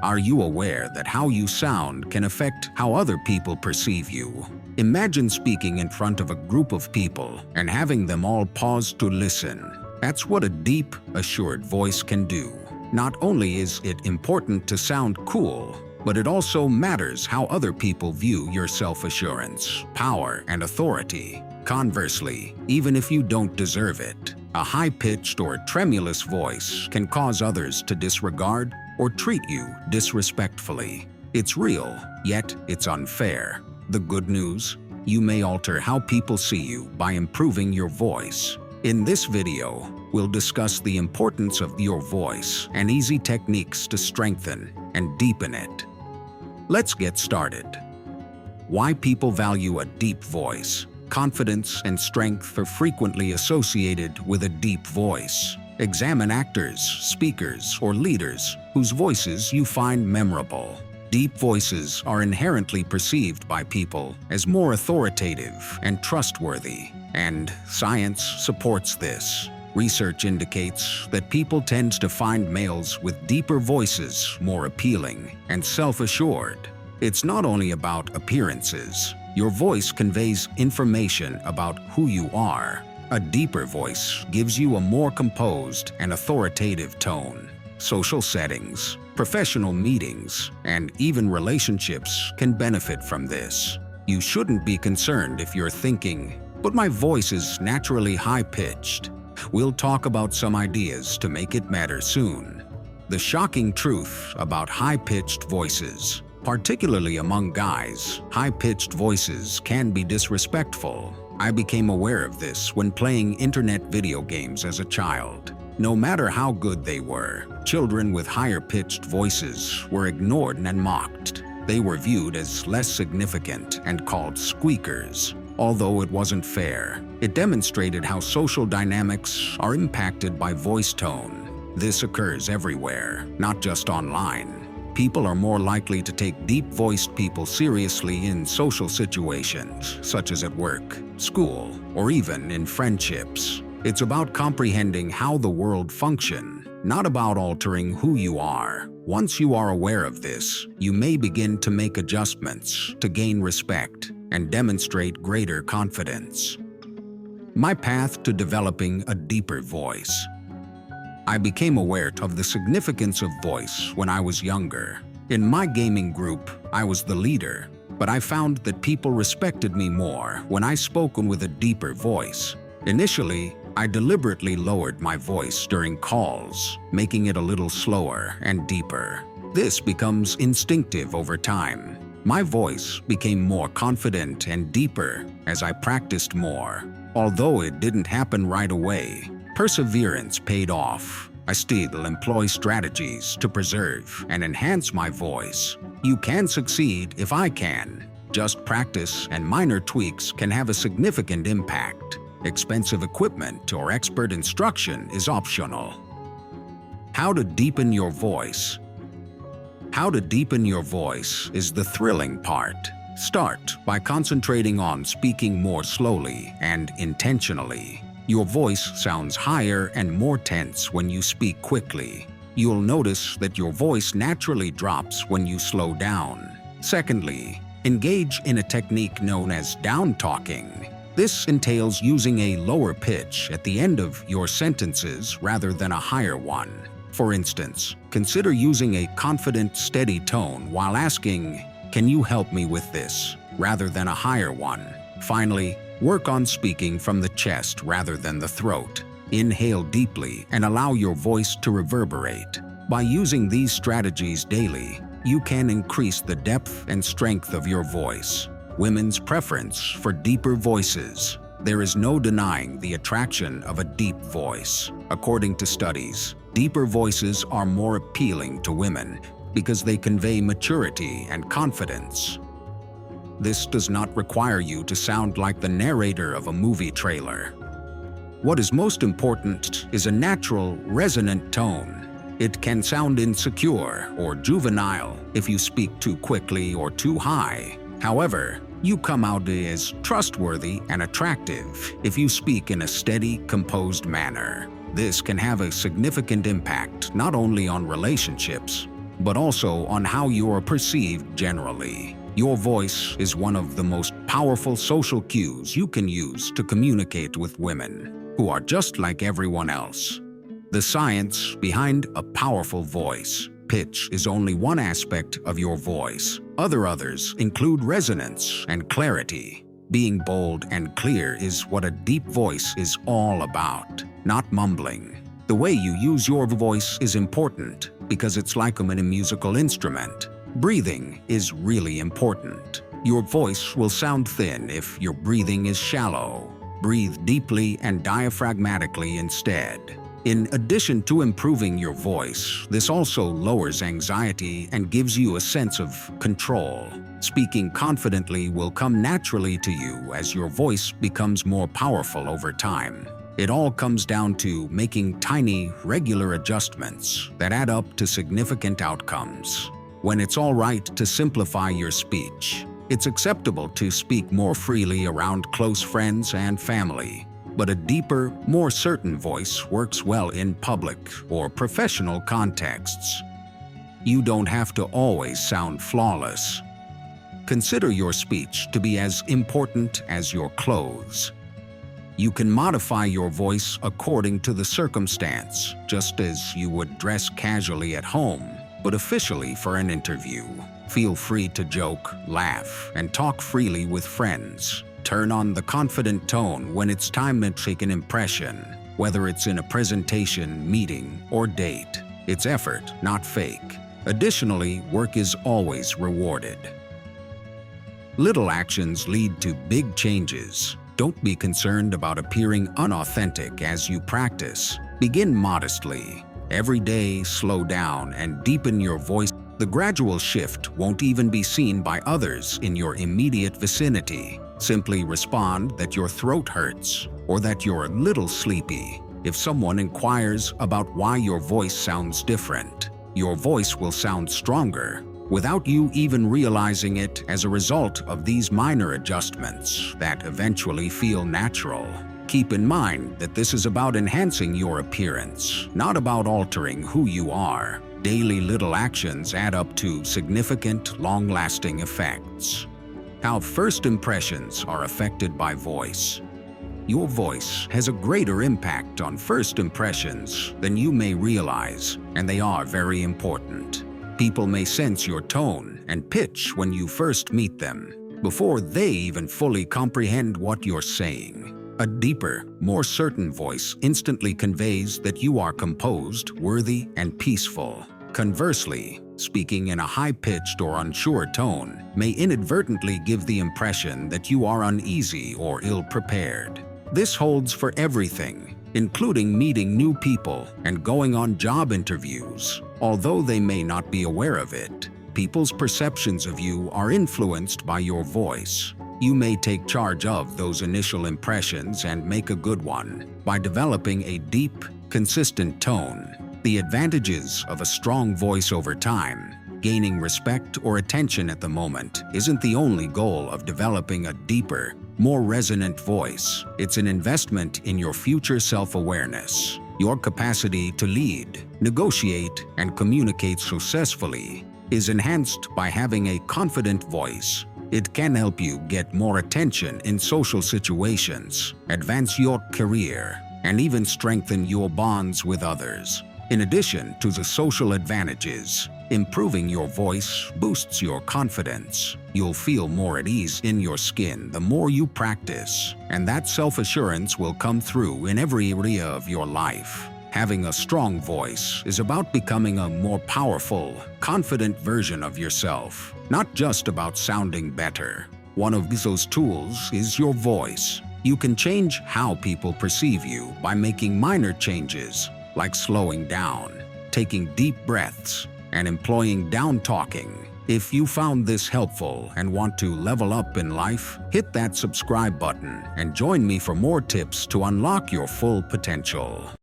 Are you aware that how you sound can affect how other people perceive you? Imagine speaking in front of a group of people and having them all pause to listen. That's what a deep, assured voice can do. Not only is it important to sound cool, but it also matters how other people view your self-assurance, power, and authority. Conversely, even if you don't deserve it, a high-pitched or tremulous voice can cause others to disregard or treat you disrespectfully. It's real, yet it's unfair. The good news? You may alter how people see you by improving your voice. In this video, we'll discuss the importance of your voice and easy techniques to strengthen and deepen it. Let's get started. Why people value a deep voice. Confidence and strength are frequently associated with a deep voice. Examine actors, speakers, or leaders whose voices you find memorable. Deep voices are inherently perceived by people as more authoritative and trustworthy, and science supports this. Research indicates that people tend to find males with deeper voices more appealing and self-assured. It's not only about appearances. Your voice conveys information about who you are. A deeper voice gives you a more composed and authoritative tone. Social settings, professional meetings, and even relationships can benefit from this. You shouldn't be concerned if you're thinking, "But my voice is naturally high-pitched." We'll talk about some ideas to make it matter soon. The shocking truth about high-pitched voices. Particularly among guys, high-pitched voices can be disrespectful. I became aware of this when playing internet video games as a child. No matter how good they were, children with higher-pitched voices were ignored and mocked. They were viewed as less significant and called squeakers. Although it wasn't fair, it demonstrated how social dynamics are impacted by voice tone. This occurs everywhere, not just online. People are more likely to take deep-voiced people seriously in social situations, such as at work, school, or even in friendships. It's about comprehending how the world functions, not about altering who you are. Once you are aware of this, you may begin to make adjustments to gain respect and demonstrate greater confidence. My path to developing a deeper voice. I became aware of the significance of voice when I was younger. In my gaming group, I was the leader, but I found that people respected me more when I spoke with a deeper voice. Initially, I deliberately lowered my voice during calls, making it a little slower and deeper. This becomes instinctive over time. My voice became more confident and deeper as I practiced more. Although it didn't happen right away, perseverance paid off. I still employ strategies to preserve and enhance my voice. You can succeed if I can. Just practice and minor tweaks can have a significant impact. Expensive equipment or expert instruction is optional. How to deepen your voice. How to deepen your voice is the thrilling part. Start by concentrating on speaking more slowly and intentionally. Your voice sounds higher and more tense when you speak quickly. You'll notice that your voice naturally drops when you slow down. Secondly, engage in a technique known as down-talking. This entails using a lower pitch at the end of your sentences rather than a higher one. For instance, consider using a confident, steady tone while asking, "Can you help me with this?" rather than a higher one. Finally, work on speaking from the chest rather than the throat. Inhale deeply and allow your voice to reverberate. By using these strategies daily, you can increase the depth and strength of your voice. Women's preference for deeper voices. There is no denying the attraction of a deep voice. According to studies, deeper voices are more appealing to women because they convey maturity and confidence. This does not require you to sound like the narrator of a movie trailer. What is most important is a natural, resonant tone. It can sound insecure or juvenile if you speak too quickly or too high. However, you come out as trustworthy and attractive if you speak in a steady, composed manner. This can have a significant impact not only on relationships, but also on how you are perceived generally. Your voice is one of the most powerful social cues you can use to communicate with women, who are just like everyone else. The science behind a powerful voice. Pitch is only one aspect of your voice. Others include resonance and clarity. Being bold and clear is what a deep voice is all about, not mumbling. The way you use your voice is important because it's like a musical instrument. Breathing is really important. Your voice will sound thin if your breathing is shallow. Breathe deeply and diaphragmatically instead. In addition to improving your voice, this also lowers anxiety and gives you a sense of control. Speaking confidently will come naturally to you as your voice becomes more powerful over time. It all comes down to making tiny, regular adjustments that add up to significant outcomes. When it's all right to simplify your speech, it's acceptable to speak more freely around close friends and family. But a deeper, more certain voice works well in public or professional contexts. You don't have to always sound flawless. Consider your speech to be as important as your clothes. You can modify your voice according to the circumstance, just as you would dress casually at home, but officially for an interview. Feel free to joke, laugh, and talk freely with friends. Turn on the confident tone when it's time to make an impression, whether it's in a presentation, meeting, or date. It's effort, not fake. Additionally, work is always rewarded. Little actions lead to big changes. Don't be concerned about appearing unauthentic as you practice. Begin modestly. Every day, slow down and deepen your voice. The gradual shift won't even be seen by others in your immediate vicinity. Simply respond that your throat hurts or that you're a little sleepy. If someone inquires about why your voice sounds different, your voice will sound stronger without you even realizing it as a result of these minor adjustments that eventually feel natural. Keep in mind that this is about enhancing your appearance, not about altering who you are. Daily little actions add up to significant, long-lasting effects. How first impressions are affected by voice. Your voice has a greater impact on first impressions than you may realize, and they are very important. People may sense your tone and pitch when you first meet them, before they even fully comprehend what you're saying. A deeper, more certain voice instantly conveys that you are composed, worthy, and peaceful. Conversely, speaking in a high-pitched or unsure tone may inadvertently give the impression that you are uneasy or ill-prepared. This holds for everything, including meeting new people and going on job interviews. Although they may not be aware of it, people's perceptions of you are influenced by your voice. You may take charge of those initial impressions and make a good one by developing a deep, consistent tone. The advantages of a strong voice over time. Gaining respect or attention at the moment isn't the only goal of developing a deeper, more resonant voice. It's an investment in your future self-awareness. Your capacity to lead, negotiate, and communicate successfully is enhanced by having a confident voice. It can help you get more attention in social situations, advance your career, and even strengthen your bonds with others. In addition to the social advantages, improving your voice boosts your confidence. You'll feel more at ease in your skin the more you practice, and that self-assurance will come through in every area of your life. Having a strong voice is about becoming a more powerful, confident version of yourself, not just about sounding better. One of those tools is your voice. You can change how people perceive you by making minor changes, like slowing down, taking deep breaths, and employing down-talking. If you found this helpful and want to level up in life, hit that subscribe button and join me for more tips to unlock your full potential.